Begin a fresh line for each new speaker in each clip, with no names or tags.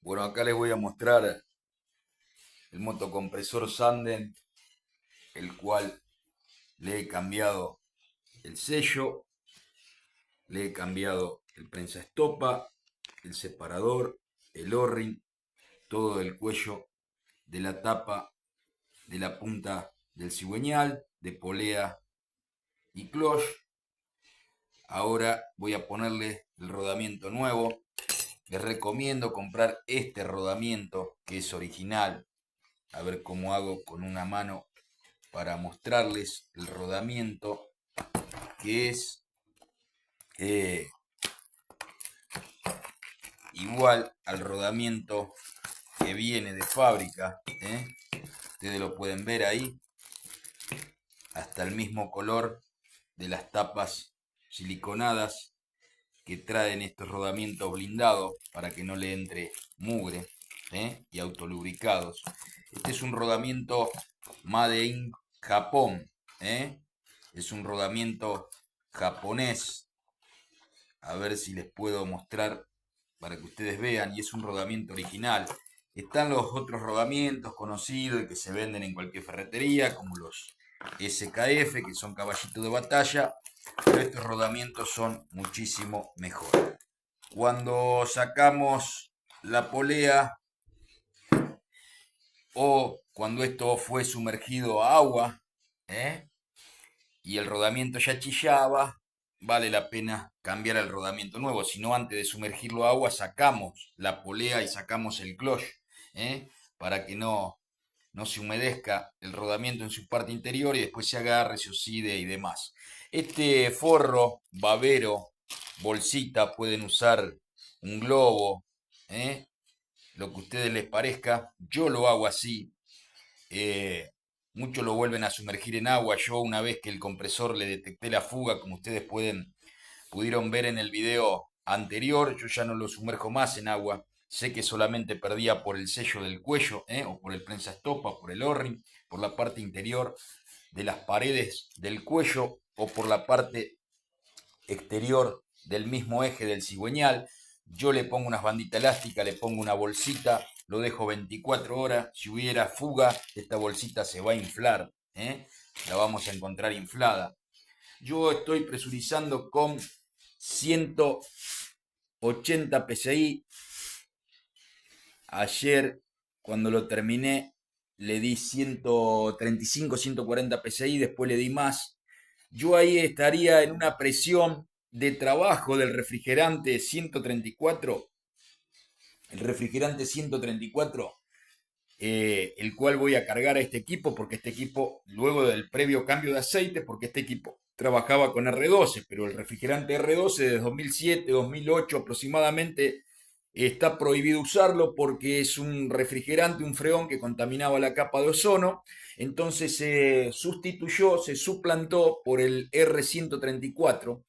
Bueno, acá les voy a mostrar el motocompresor Sanden, el cual le he cambiado el sello, le he cambiado el prensa estopa, el separador, el O-ring, todo el cuello de la tapa de la punta del cigüeñal, de polea y cloche. Ahora voy a ponerle el rodamiento nuevo. Les recomiendo comprar este rodamiento que es original. A ver cómo hago con una mano para mostrarles el rodamiento que es eh, igual al rodamiento que viene de fábrica. Ustedes lo pueden ver ahí, hasta el mismo color de las tapas siliconadas que traen estos rodamientos blindados para que no le entre mugre, y autolubricados. Este es un rodamiento Made in Japón. Es un rodamiento japonés. A ver si les puedo mostrar para que ustedes vean, y es un rodamiento original. Están los otros rodamientos conocidos y que se venden en cualquier ferretería, como los SKF, que son caballitos de batalla, pero estos rodamientos son muchísimo mejor. Cuando sacamos la polea o cuando esto fue sumergido a agua, ¿eh? y el rodamiento ya chillaba, vale la pena cambiar el rodamiento nuevo. Si no, antes de sumergirlo a agua, sacamos la polea y sacamos el cloche, para que no se humedezca el rodamiento en su parte interior y después se agarre, se oxide y demás. Este forro, babero, bolsita, pueden usar un globo, ¿eh? Lo que a ustedes les parezca. Yo lo hago así. eh, Muchos lo vuelven a sumergir en agua. Yo, una vez que el compresor le detecté la fuga, como ustedes pudieron ver en el video anterior, yo ya no lo sumerjo más en agua. Sé que solamente perdía por el sello del cuello, o por el prensa estopa, por el O-ring, por la parte interior de las paredes del cuello o por la parte exterior del mismo eje del cigüeñal. Yo le pongo unas banditas elásticas, le pongo una bolsita, lo dejo 24 horas. Si hubiera fuga, esta bolsita se va a inflar, la vamos a encontrar inflada. Yo estoy presurizando con 180 psi. Ayer, cuando lo terminé, le di 135, 140 psi, después le di más. Yo ahí estaría en una presión de trabajo del refrigerante 134, el refrigerante 134, el cual voy a cargar a este equipo, porque este equipo, luego del previo cambio de aceite, porque este equipo trabajaba con R12, pero el refrigerante R12 de 2007, 2008 aproximadamente, está prohibido usarlo porque es un refrigerante, un freón que contaminaba la capa de ozono. Entonces se sustituyó, se suplantó por el R134,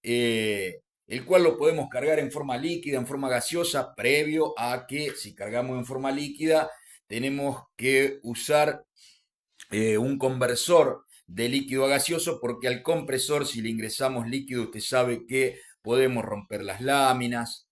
el cual lo podemos cargar en forma líquida, en forma gaseosa, previo a que, si cargamos en forma líquida, tenemos que usar un conversor de líquido a gaseoso, porque al compresor, si le ingresamos líquido, usted sabe que podemos romper las láminas,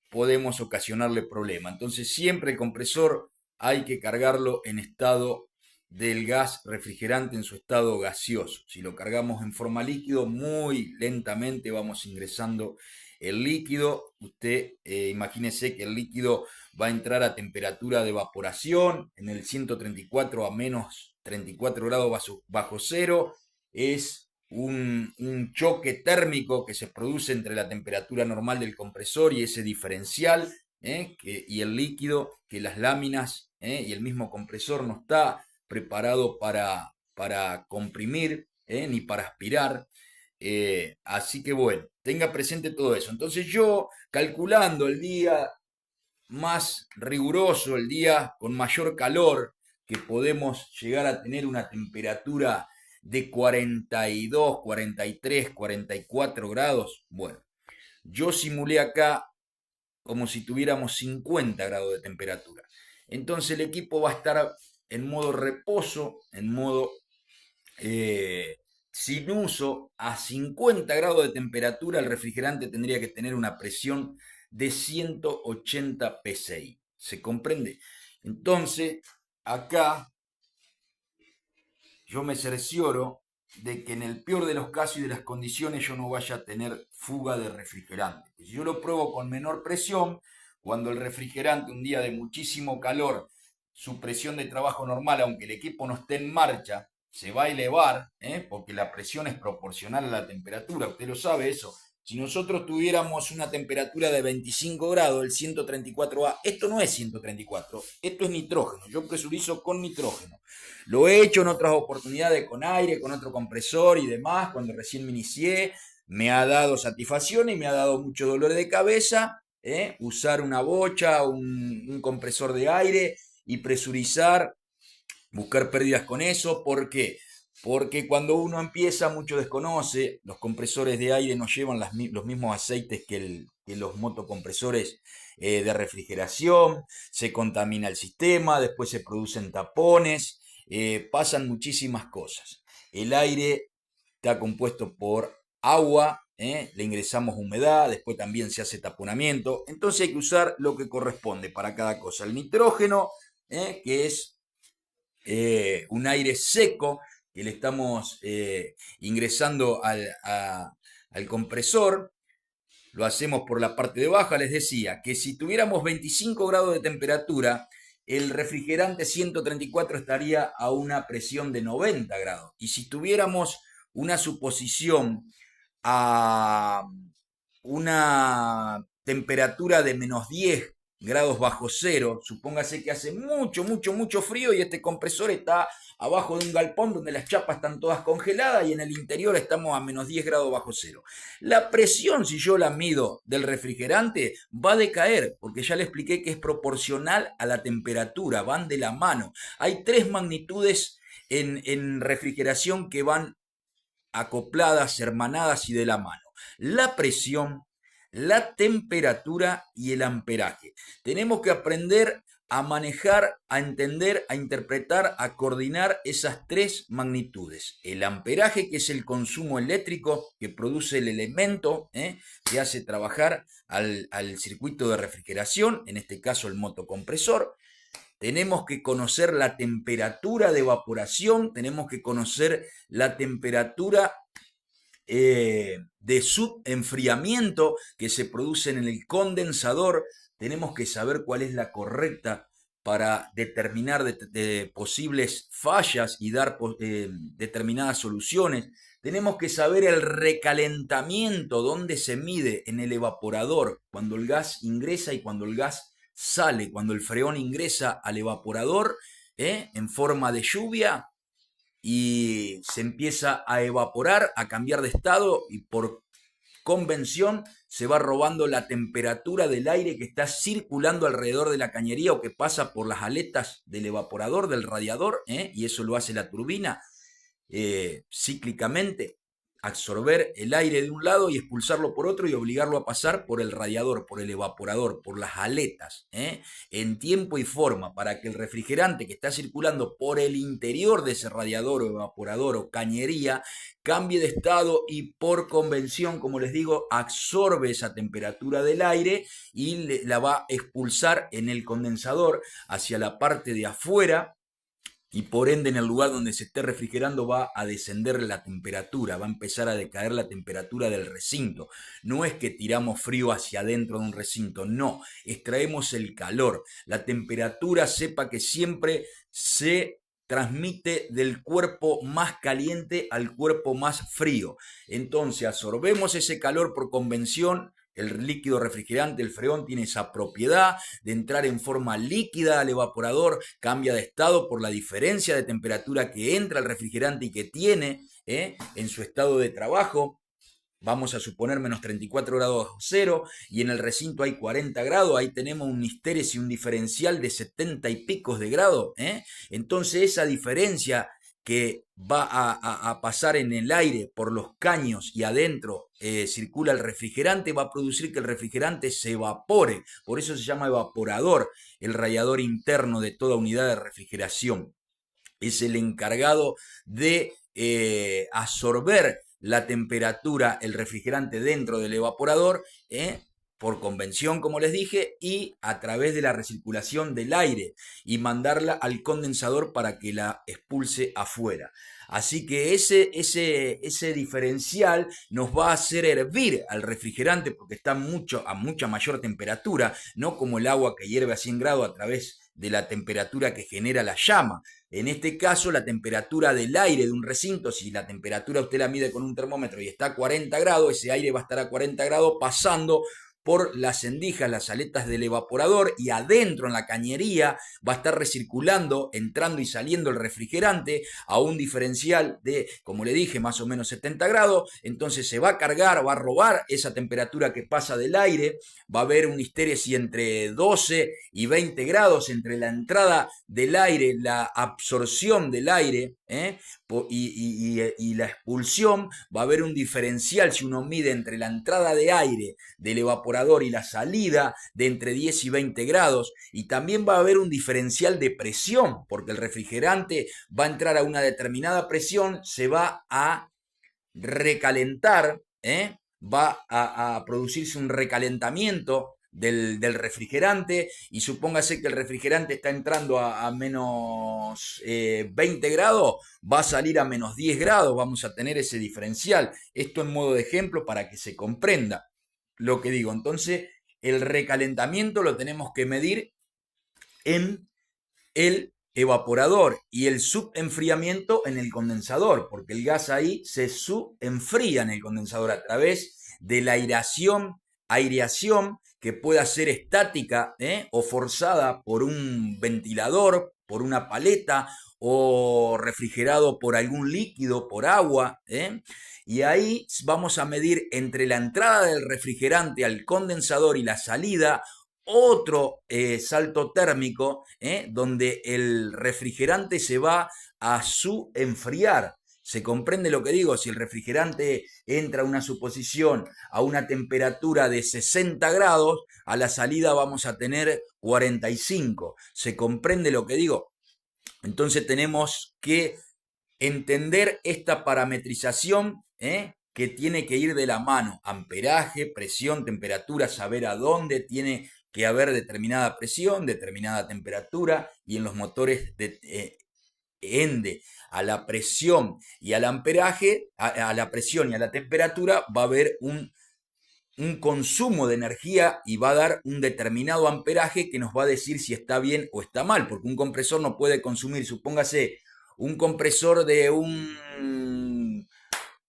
podemos ocasionarle problemas. Entonces, siempre el compresor hay que cargarlo en estado del gas refrigerante, en su estado gaseoso. Si lo cargamos en forma líquido, muy lentamente vamos ingresando el líquido. Usted imagínese que el líquido va a entrar a temperatura de evaporación en el 134 a menos 34 grados bajo cero. Es un choque térmico que se produce entre la temperatura normal del compresor y ese diferencial, y el líquido, que las láminas, y el mismo compresor no está preparado para comprimir, ni para aspirar. Así que bueno, tenga presente todo eso. Entonces yo, calculando el día más riguroso, el día con mayor calor, que podemos llegar a tener una temperatura de 42, 43, 44 grados, bueno, yo simulé acá como si tuviéramos 50 grados de temperatura. Entonces el equipo va a estar en modo reposo, en modo sin uso. A 50 grados de temperatura el refrigerante tendría que tener una presión de 180 psi. ¿Se comprende? Entonces, acá yo me cercioro de que en el peor de los casos y de las condiciones yo no vaya a tener fuga de refrigerante. Si yo lo pruebo con menor presión, cuando el refrigerante un día de muchísimo calor, su presión de trabajo normal, aunque el equipo no esté en marcha, se va a elevar, porque la presión es proporcional a la temperatura, usted lo sabe eso. Si nosotros tuviéramos una temperatura de 25 grados, el 134A, esto no es 134, esto es nitrógeno, yo presurizo con nitrógeno. Lo he hecho en otras oportunidades con aire, con otro compresor y demás, cuando recién me inicié, me ha dado satisfacción y me ha dado mucho dolor de cabeza, usar una bocha, un compresor de aire y presurizar, buscar pérdidas con eso. ¿Por qué? Porque cuando uno empieza, mucho desconoce, los compresores de aire no llevan los mismos aceites que los motocompresores de refrigeración, se contamina el sistema, después se producen tapones, pasan muchísimas cosas. El aire está compuesto por agua, le ingresamos humedad, después también se hace taponamiento, entonces hay que usar lo que corresponde para cada cosa. El nitrógeno, que es un aire seco que le estamos ingresando al compresor, lo hacemos por la parte de baja. Les decía que si tuviéramos 25 grados de temperatura, el refrigerante 134 estaría a una presión de 90 grados. Y si tuviéramos una suposición a una temperatura de -10 grados bajo cero, supóngase que hace mucho, mucho, mucho frío y este compresor está abajo de un galpón donde las chapas están todas congeladas y en el interior estamos a -10 grados bajo cero. La presión, si yo la mido del refrigerante, va a decaer, porque ya le expliqué que es proporcional a la temperatura, van de la mano. Hay tres magnitudes en refrigeración que van acopladas, hermanadas y de la mano: la presión, la temperatura y el amperaje. Tenemos que aprender a manejar, a entender, a interpretar, a coordinar esas tres magnitudes. El amperaje, que es el consumo eléctrico que produce el elemento que hace trabajar al circuito de refrigeración, en este caso el motocompresor. Tenemos que conocer la temperatura de evaporación, tenemos que conocer la temperatura de subenfriamiento que se produce en el condensador. Tenemos que saber cuál es la correcta para determinar de posibles fallas y dar determinadas soluciones. Tenemos que saber el recalentamiento, dónde se mide en el evaporador, cuando el gas ingresa y cuando el gas sale, cuando el freón ingresa al evaporador en forma de lluvia y se empieza a evaporar, a cambiar de estado y por convención se va robando la temperatura del aire que está circulando alrededor de la cañería o que pasa por las aletas del evaporador, del radiador, y eso lo hace la turbina cíclicamente, absorber el aire de un lado y expulsarlo por otro y obligarlo a pasar por el radiador, por el evaporador, por las aletas, en tiempo y forma, para que el refrigerante que está circulando por el interior de ese radiador o evaporador o cañería cambie de estado y por convención, como les digo, absorbe esa temperatura del aire y la va a expulsar en el condensador hacia la parte de afuera. Y por ende en el lugar donde se esté refrigerando va a descender la temperatura, va a empezar a decaer la temperatura del recinto. No es que tiramos frío hacia adentro de un recinto, no, extraemos el calor. La temperatura, sepa que siempre se transmite del cuerpo más caliente al cuerpo más frío. Entonces absorbemos ese calor por convención. El líquido refrigerante, el freón, tiene esa propiedad de entrar en forma líquida al evaporador, cambia de estado por la diferencia de temperatura que entra el refrigerante y que tiene en su estado de trabajo. Vamos a suponer -34 grados bajo cero y en el recinto hay 40 grados, ahí tenemos un histéresis y un diferencial de 70 y picos de grados. Entonces esa diferencia que va a pasar en el aire por los caños y adentro circula el refrigerante, va a producir que el refrigerante se evapore. Por eso se llama evaporador, el radiador interno de toda unidad de refrigeración. Es el encargado de absorber la temperatura, el refrigerante dentro del evaporador, por convención, como les dije, y a través de la recirculación del aire y mandarla al condensador para que la expulse afuera. Así que ese diferencial nos va a hacer hervir al refrigerante porque está a mucha mayor temperatura, no como el agua que hierve a 100 grados a través de la temperatura que genera la llama. En este caso, la temperatura del aire de un recinto, si la temperatura usted la mide con un termómetro y está a 40 grados, ese aire va a estar a 40 grados pasando por las endijas, las aletas del evaporador, y adentro en la cañería va a estar recirculando, entrando y saliendo el refrigerante a un diferencial de, como le dije, más o menos 70 grados. Entonces se va a cargar, va a robar esa temperatura que pasa del aire, va a haber una histéresis entre 12 y 20 grados entre la entrada del aire, la absorción del aire, y la expulsión. Va a haber un diferencial si uno mide entre la entrada de aire del evaporador y la salida de entre 10 y 20 grados, y también va a haber un diferencial de presión porque el refrigerante va a entrar a una determinada presión, se va a recalentar, va a producirse un recalentamiento del refrigerante, y supóngase que el refrigerante está entrando a menos 20 grados, va a salir a menos 10 grados, vamos a tener ese diferencial. Esto en modo de ejemplo para que se comprenda lo que digo. Entonces, el recalentamiento lo tenemos que medir en el evaporador y el subenfriamiento en el condensador, porque el gas ahí se subenfría en el condensador a través de la aireación que pueda ser estática, o forzada por un ventilador, por una paleta, o refrigerado por algún líquido, por agua, y ahí vamos a medir entre la entrada del refrigerante al condensador y la salida otro salto térmico, donde el refrigerante se va a enfriar. ¿Se comprende lo que digo? Si el refrigerante entra a una suposición a una temperatura de 60 grados, a la salida vamos a tener 45. ¿Se comprende lo que digo? Entonces tenemos que entender esta parametrización, que tiene que ir de la mano. Amperaje, presión, temperatura, saber a dónde tiene que haber determinada presión, determinada temperatura, y en los motores ende a la presión y al amperaje, a la presión y a la temperatura, va a haber un consumo de energía y va a dar un determinado amperaje que nos va a decir si está bien o está mal, porque un compresor no puede consumir, supóngase, un compresor de un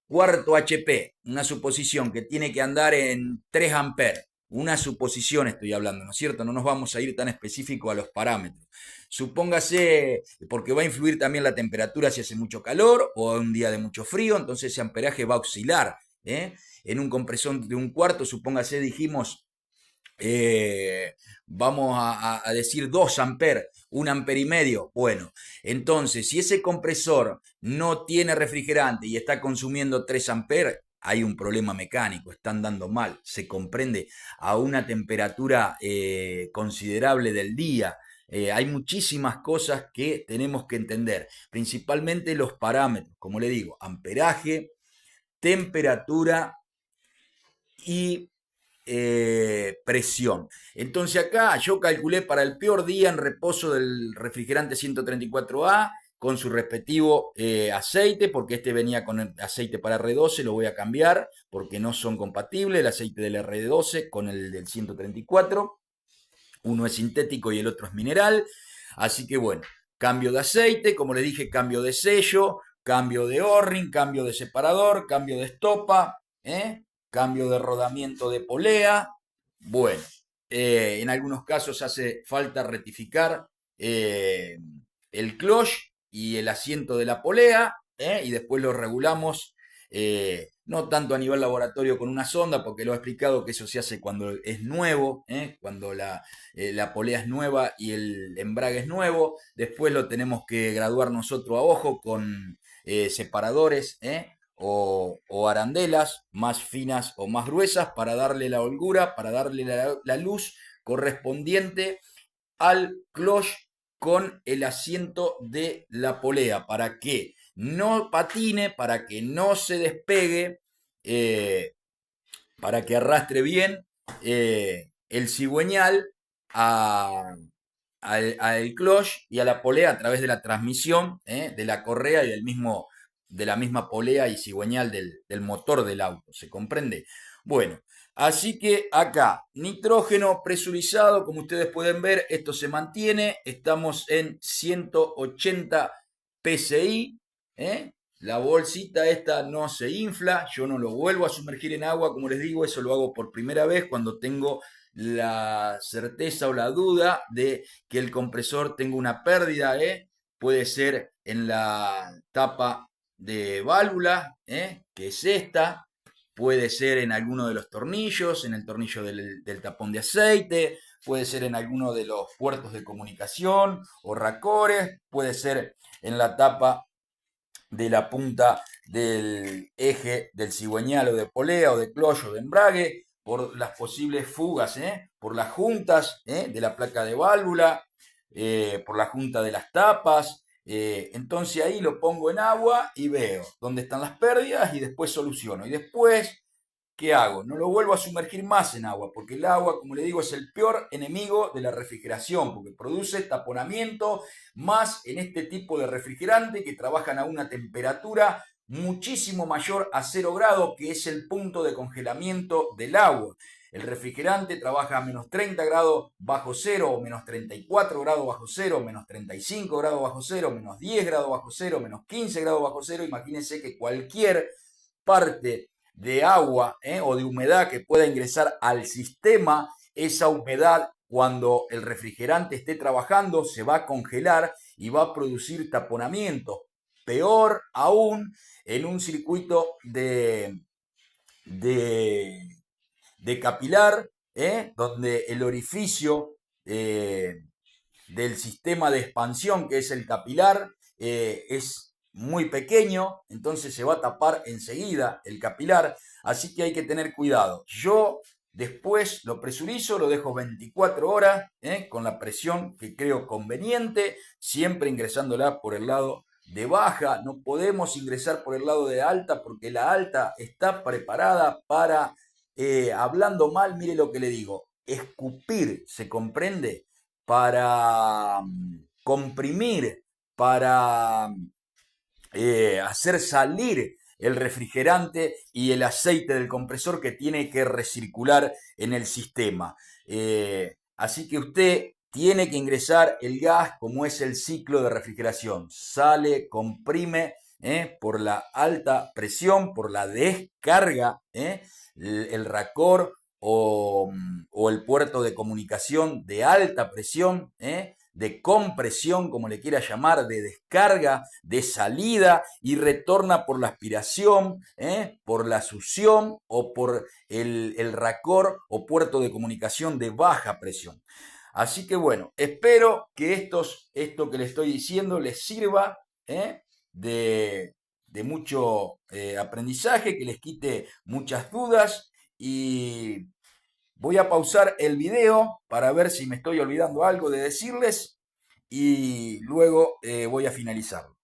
cuarto HP, una suposición que tiene que andar en 3 amperes, una suposición estoy hablando, ¿no es cierto? No nos vamos a ir tan específico a los parámetros. Supóngase, porque va a influir también la temperatura si hace mucho calor o un día de mucho frío, entonces ese amperaje va a oscilar, en un compresor de un cuarto, supóngase, dijimos, vamos a decir 2 amperes, 1 ampere y medio. Bueno, entonces si ese compresor no tiene refrigerante y está consumiendo 3 amperes, hay un problema mecánico, están dando mal, se comprende, a una temperatura considerable del día. Hay muchísimas cosas que tenemos que entender, principalmente los parámetros, como le digo, amperaje, temperatura y presión. Entonces acá yo calculé para el peor día en reposo del refrigerante 134A con su respectivo aceite, porque este venía con el aceite para R12, lo voy a cambiar porque no son compatibles, el aceite del R12 con el del 134, uno es sintético y el otro es mineral. Así que bueno, cambio de aceite, como le dije, cambio de sello, cambio de O-ring, cambio de separador, cambio de estopa, cambio de rodamiento de polea. Bueno, en algunos casos hace falta rectificar el clutch y el asiento de la polea, y después lo regulamos, no tanto a nivel laboratorio con una sonda, porque lo he explicado que eso se hace cuando es nuevo, cuando la polea es nueva y el embrague es nuevo. Después lo tenemos que graduar nosotros a ojo con separadores, o arandelas más finas o más gruesas para darle la holgura, para darle la luz correspondiente al clutch con el asiento de la polea, para que no patine, para que no se despegue, para que arrastre bien el cigüeñal al cloche y a la polea a través de la transmisión de la correa y de la misma polea y cigüeñal del motor del auto. ¿Se comprende? Bueno, así que acá, nitrógeno presurizado, como ustedes pueden ver, esto se mantiene. Estamos en 180 PSI. ¿eh? La bolsita esta no se infla, yo no lo vuelvo a sumergir en agua, como les digo, eso lo hago por primera vez cuando tengo la certeza o la duda de que el compresor tenga una pérdida, puede ser en la tapa de válvula, que es esta, puede ser en alguno de los tornillos, en el tornillo del tapón de aceite, puede ser en alguno de los puertos de comunicación o racores, puede ser en la tapa de la punta del eje del cigüeñal o de polea o de cloyo o de embrague, por las posibles fugas, por las juntas de la placa de válvula, por la junta de las tapas. Entonces ahí lo pongo en agua y veo dónde están las pérdidas y después soluciono. Y después, ¿qué hago? No lo vuelvo a sumergir más en agua, porque el agua, como le digo, es el peor enemigo de la refrigeración, porque produce taponamiento, más en este tipo de refrigerante que trabajan a una temperatura muchísimo mayor a 0 grados, que es el punto de congelamiento del agua. El refrigerante trabaja a menos 30 grados bajo cero, o menos 34 grados bajo cero, menos 35 grados bajo cero, menos 10 grados bajo cero, menos 15 grados bajo cero. Imagínense que cualquier parte de agua o de humedad que pueda ingresar al sistema, esa humedad cuando el refrigerante esté trabajando se va a congelar y va a producir taponamiento. Peor aún en un circuito de, de capilar, donde el orificio del sistema de expansión, que es el capilar, es muy pequeño, entonces se va a tapar enseguida el capilar, así que hay que tener cuidado. Yo después lo presurizo, lo dejo 24 horas con la presión que creo conveniente, siempre ingresándola por el lado de baja. No podemos ingresar por el lado de alta porque la alta está preparada para, hablando mal, mire lo que le digo, escupir, ¿se comprende? Para comprimir, para hacer salir el refrigerante y el aceite del compresor que tiene que recircular en el sistema. Así que usted tiene que ingresar el gas como es el ciclo de refrigeración. Sale, comprime por la alta presión, por la descarga, el racor o el puerto de comunicación de alta presión, de compresión, como le quiera llamar, de descarga, de salida y retorna por la aspiración, por la succión o por el racor o puerto de comunicación de baja presión. Así que bueno, espero que esto que le estoy diciendo les sirva de mucho aprendizaje, que les quite muchas dudas y voy a pausar el video para ver si me estoy olvidando algo de decirles y luego voy a finalizarlo.